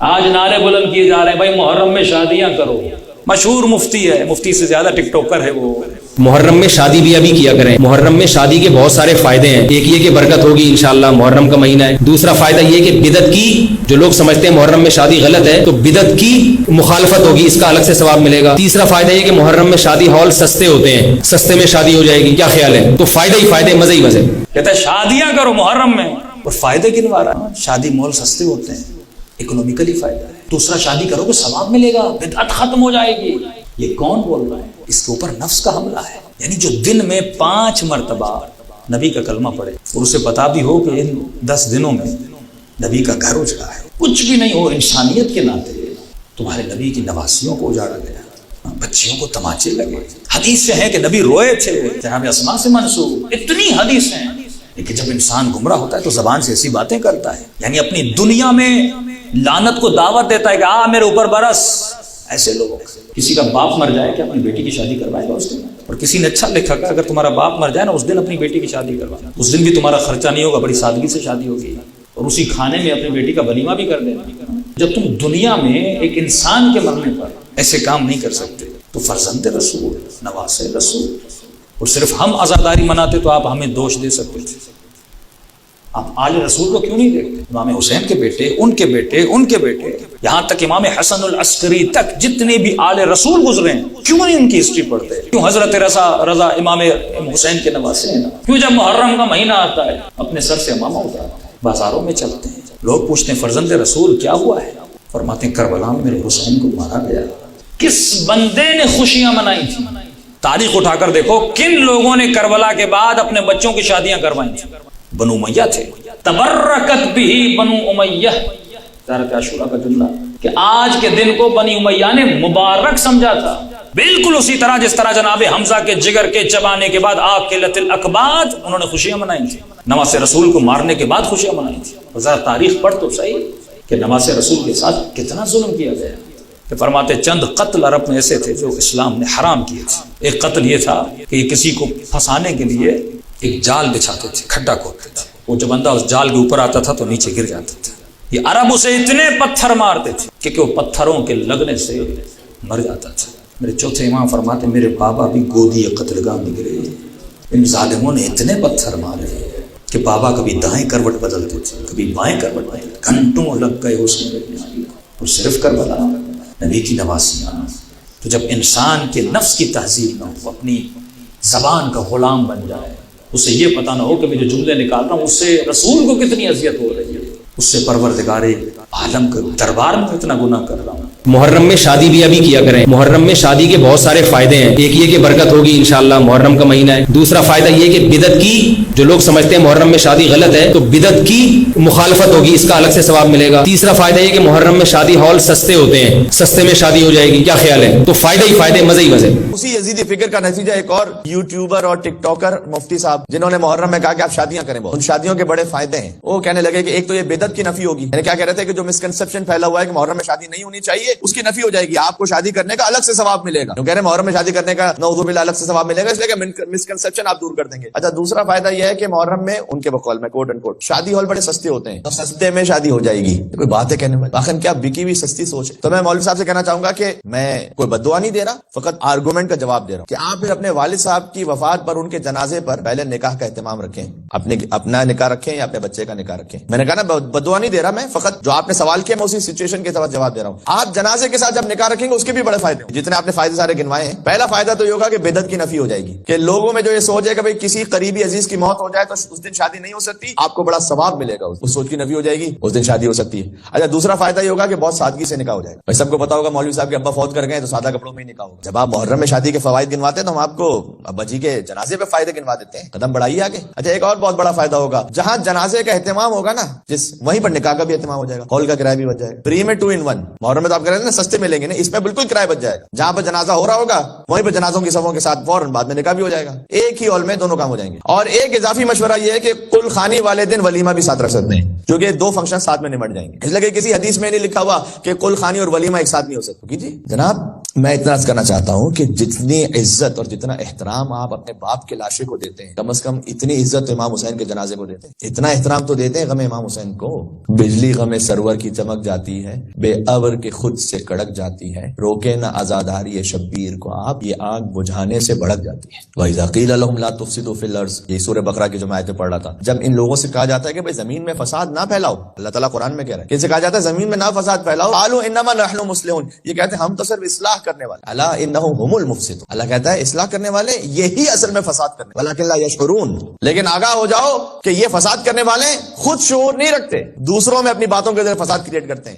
آج نعرے بلند کیے جا رہے ہیں بھائی محرم میں شادیاں کرو. مشہور مفتی ہے، مفتی سے زیادہ ٹک ٹاکر ہے وہ. محرم میں شادی بھی ابھی کیا کریں. محرم میں شادی کے بہت سارے فائدے ہیں. ایک یہ کہ برکت ہوگی انشاءاللہ، محرم کا مہینہ ہے. دوسرا فائدہ یہ کہ بدعت کی، جو لوگ سمجھتے ہیں محرم میں شادی غلط ہے تو بدعت کی مخالفت ہوگی، اس کا الگ سے ثواب ملے گا. تیسرا فائدہ یہ کہ محرم میں شادی ہال سستے ہوتے ہیں، سستے میں شادی ہو جائے گی. کیا خیال ہے؟ تو فائدے ہی فائدے، مزے ہی مزے. کہتا ہے شادیاں کرو محرم میں اور فائدے گنوا رہا ہے. شادی مال سستے ہوتے ہیں، اکنومیکلی فائدہ ہے. دوسرا شادی کرو گے ثواب ملے گا، بدعت ختم ہو جائے گی. یہ کون بول رہا ہے؟ اس کے اوپر نفس کا حملہ ہے. یعنی جو دن میں 5 مرتبہ نبی کا کلمہ پڑھے اور اسے پتا بھی ہو کہ ان 10 دنوں میں نبی کا گھر اجڑا ہے، کچھ بھی نہیں ہو، انسانیت کے ناطے تمہارے نبی کی نواسیوں کو اجاڑا گیا، بچیوں کو تماچے لگے. حدیث سے ہے کہ نبی روئے تھے، جناب اسماء سے منسوب. اتنی حدیث ہیں. لیکن جب انسان گمراہ ہوتا ہے تو زبان سے ایسی باتیں کرتا ہے، یعنی اپنی دنیا میں لعنت کو دعوت دیتا ہے کہ آ میرے اوپر برس. ایسے لوگ، کسی کا باپ مر جائے کہ اپنی بیٹی کی شادی کروائے گا اس دن. اور کسی نے اچھا لکھا کہ اگر تمہارا باپ مر جائے نا اس دن اپنی بیٹی کی شادی کروانا. اس دن بھی تمہارا خرچہ نہیں ہوگا، بڑی سادگی سے شادی ہوگی، اور اسی کھانے میں اپنی بیٹی کا ولیمہ بھی کر دینا. جب تم دنیا میں ایک انسان کے مرنے پر ایسے کام نہیں کر سکتے تو فرزند رسول، نواس رسول، اور صرف ہم عزاداری مناتے تو آپ ہمیں دوش دے سکتے تھے. آپ آل رسول کو کیوں نہیں دیکھتے؟ امام حسین کے بیٹے، ان کے بیٹے، ان کے بیٹے، یہاں تک امام حسن العسکری تک جتنے بھی آل رسول گزرے ہیں، کیوں نہیں ان کی ہسٹری پڑھتے؟ کیوں حضرت رضا امام حسین کے نواسے ہیں؟ کیوں جب محرم کا مہینہ آتا ہے اپنے سر سے امامہ اتارتے ہیں، بازاروں میں چلتے ہیں، لوگ پوچھتے ہیں فرزند رسول کیا ہوا ہے؟ فرماتے ہیں کربلا میں میرے حسین کو مارا گیا. کس بندے نے خوشیاں منائی تھی؟ تاریخ اٹھا کر دیکھو کن لوگوں نے کربلا کے بعد اپنے بچوں کی شادیاں کروائی تھیں. بنو امیہ تھے. تبرکت بھی بنو امیہ، تارک عاشورہ کا جملہ کہ آج کے دن کو بنی امیہ نے مبارک سمجھا تھا. بالکل اسی طرح جس طرح جناب حمزہ کے جگر کے چبانے کے بعد آگ کے لت الاکباد انہوں نے خوشیاں منائی تھی. نواز رسول کو مارنے کے بعد خوشیاں منائی تھی. اور ذرا تاریخ پڑھ تو صحیح کہ نواز رسول کے ساتھ کتنا ظلم کیا گیا. کہ فرماتے چند قتل عرب میں ایسے تھے جو اسلام نے حرام کیے تھے. ایک قتل یہ تھا کہ یہ کسی کو پھنسانے کے لیے ایک جال بچھاتے تھے، کھڈا کھودتے تھے. وہ جو بندہ اس جال کے اوپر آتا تھا تو نیچے گر جاتا تھا. یہ عرب اسے اتنے پتھر مارتے تھے کہ وہ پتھروں کے لگنے سے مر جاتا تھا. میرے چوتھے امام فرماتے میرے بابا بھی گودی قتل گاہ میں گرے. ان ظالموں نے اتنے پتھر مارے کہ بابا کبھی دائیں کروٹ بدلتے تھے، کبھی بائیں کروٹ بدلتے. گھنٹوں لگ گئے اس میں. اور صرف کربلا نبی کی نواسیاں. تو جب انسان کے نفس کی تہذیب نہ ہو، اپنی زبان کا غلام بن جائے، اسے یہ پتہ نہ ہو کہ میں جو جملے نکال رہا ہوں اس سے رسول کو کتنی اذیت ہو رہی ہے، اس سے پروردگار عالم کے دربار میں کتنا گناہ کر رہا ہوں. محرم میں شادی بھی ابھی کیا کریں. محرم میں شادی کے بہت سارے فائدے ہیں. ایک یہ کہ برکت ہوگی انشاءاللہ، محرم کا مہینہ ہے. دوسرا فائدہ یہ کہ بدعت کی، جو لوگ سمجھتے ہیں محرم میں شادی غلط ہے تو بدعت کی مخالفت ہوگی، اس کا الگ سے ثواب ملے گا. تیسرا فائدہ یہ کہ محرم میں شادی ہال سستے ہوتے ہیں، سستے میں شادی ہو جائے گی. کیا خیال ہے؟ تو فائدے ہی فائدے، مزے ہی مزے. اسی یزیدی فکر کا نتیجہ ایک اور یوٹیوبر اور ٹک ٹاکر مفتی صاحب جنہوں نے محرم میں کہا کہ آپ شادیاں کریں، ان شادیوں کے بڑے فائدے ہیں. وہ کہنے لگے کہ ایک تو یہ بدعت کی نفی ہوگی، یعنی کیا کہہ رہے تھے کہ جو مسکنسپشن پھیلا ہوا ہے کہ محرم میں شادی نہیں ہونی چاہیے اس کی نفی ہو جائے گی. آپ کو شادی کرنے کا الگ سے ثواب ملے گا. کہہ رہے ہیں محرم میں شادی کرنے کا نعوذ باللہ الگ سے ثواب ملے گا، اس لیے کہ مسکنسپشن آپ دور کر دیں گے. اچھا دوسرا فائدہ یہ ہے کہ محرم میں ان کے بقول میں کوٹ اینڈ کوٹ شادی ہال بڑے سستے ہوتے ہیں، سستے میں شادی ہو جائے گی. کوئی بات ہے کہنے والی؟ آخر کیا بکی ہوئی سستی سوچ ہے. تو میں مولوی صاحب سے کہنا چاہوں گا کہ میں کوئی بد دعا نہیں دے رہا، فقط آرگومنٹ کا جواب دے رہا ہوں کہ آپ پھر اپنے والد صاحب کی وفات پر ان کے جنازے پر پہلے نکاح کا اہتمام رکھیں. اپنا نکاح رکھیں یا اپنے بچے کا نکاح رکھیں. میں نے کہا نا بد دعا نہیں دے رہا، میں فقط جو آپ نے سوال کیا میں اسی سچویشن کے ساتھ جواب دے رہا ہوں. آپ جنازے کے ساتھ جب نکاح رکھیں گے اس کے بھی بڑے فائدے ہیں، جتنے آپ نے فائدے سارے گنوائے ہیں. پہلا فائدہ تو یہ ہوگا کہ بدعت کی نفی ہو جائے گی، کہ لوگوں میں جو یہ سوچ ہے کہ بھئی کسی قریبی عزیز کی موت ہو جائے تو اس دن شادی نہیں ہو سکتی، آپ کو بڑا ثواب ملے گا، اس سوچ کی نفی ہو جائے گی، اس دن شادی ہو سکتی ہے. اچھا دوسرا فائدہ یہ ہوگا کہ بہت سادگی سے نکاح ہو جائے گا. بھائی سب کو پتا ہوگا مولوی صاحب کے ابا فوت کر گئے تو سادہ کپڑوں میں ہی نکاح ہوگا. جب آپ محرم میں شادی کے فوائد گنواتے ہیں تو ہم آپ کو ابا جی کے جنازے پہ فائدے گنوا دیتے ہیں. قدم بڑھائیے آگے. اچھا ایک اور بہت بڑا فائدہ ہوگا، جہاں جنازے کا اہتمام ہوگا نا وہیں پر نکاح کا بھی اہتمام ہو جائے گا. ہال کا کرایہ بھی بچ جائے گا. فری میں 2 in 1. محرم میں تو آپ کہہ رہے ہیں نا سستے ملیں گے نا، اس میں بالکل کرایہ بچ جائے گا. جہاں پر جنازہ ہو رہا ہوگا وہیں پہ جنازوں کی صفوں کے ساتھ فوراً بعد میں نکاح بھی ہو جائے گا، ایک ہی ہال میں دونوں کام ہو جائیں گے۔ اور ایک اضافی مشورہ یہ ہے کہ کل خانی والے دن ولیمہ بھی ساتھ رکھ سکتے ہیں، کیونکہ دو فنکشن ساتھ میں نمٹ جائیں گے، اس لیے کہ کسی حدیث میں نہیں لکھا ہوا کہ کل خانی اور ولیمہ ایک ساتھ نہیں ہو سکتا۔ کیجیے جناب، میں اتنا عرض کرنا چاہتا ہوں کہ جتنی عزت اور جتنا احترام آپ اپنے باپ کے لاشے کو دیتے ہیں، کم از کم اتنی عزت امام حسین کے جنازے کو دیتے ہیں، اتنا احترام تو دیتے ہیں غم امام حسین کو۔ بجلی غم سرور کی چمک جاتی ہے، بے ابر کے خود سے کڑک جاتی ہے، روکے نہ عزاداری شبیر کو آپ، یہ آگ بجھانے سے بھڑک جاتی ہے۔ وَإِذَا قِيلَ لَهُمْ لَا تُفْسِدُوا فِي الْأَرْضِ، یہ سورہ بقرہ کی جو میں آیتیں پڑھ رہا تھا، جب ان لوگوں سے کہا جاتا ہے کہ بھئی زمین میں فساد نہ پھیلاؤ، اللہ تعالیٰ قرآن میں کہہ رہا ہے کہ اسے کہا جاتا ہے زمین میں نہ فساد پھیلاؤ، قالوا انما نحن مصلحون، یہ کہتے ہیں ہم تو صرف اصلاح کرنے والے، الا انہم هم المفسدون، اللہ کہتا ہے اصلاح کرنے والے یہی اصل میں فساد کرنے والے، ولکن لا یشعرون، لیکن آگاہ ہو جاؤ کہ یہ فساد کرنے والے خود شعور نہیں رکھتے، دوسروں میں اپنی باتوں کے ذریعے فساد کریٹ کرتے ہیں۔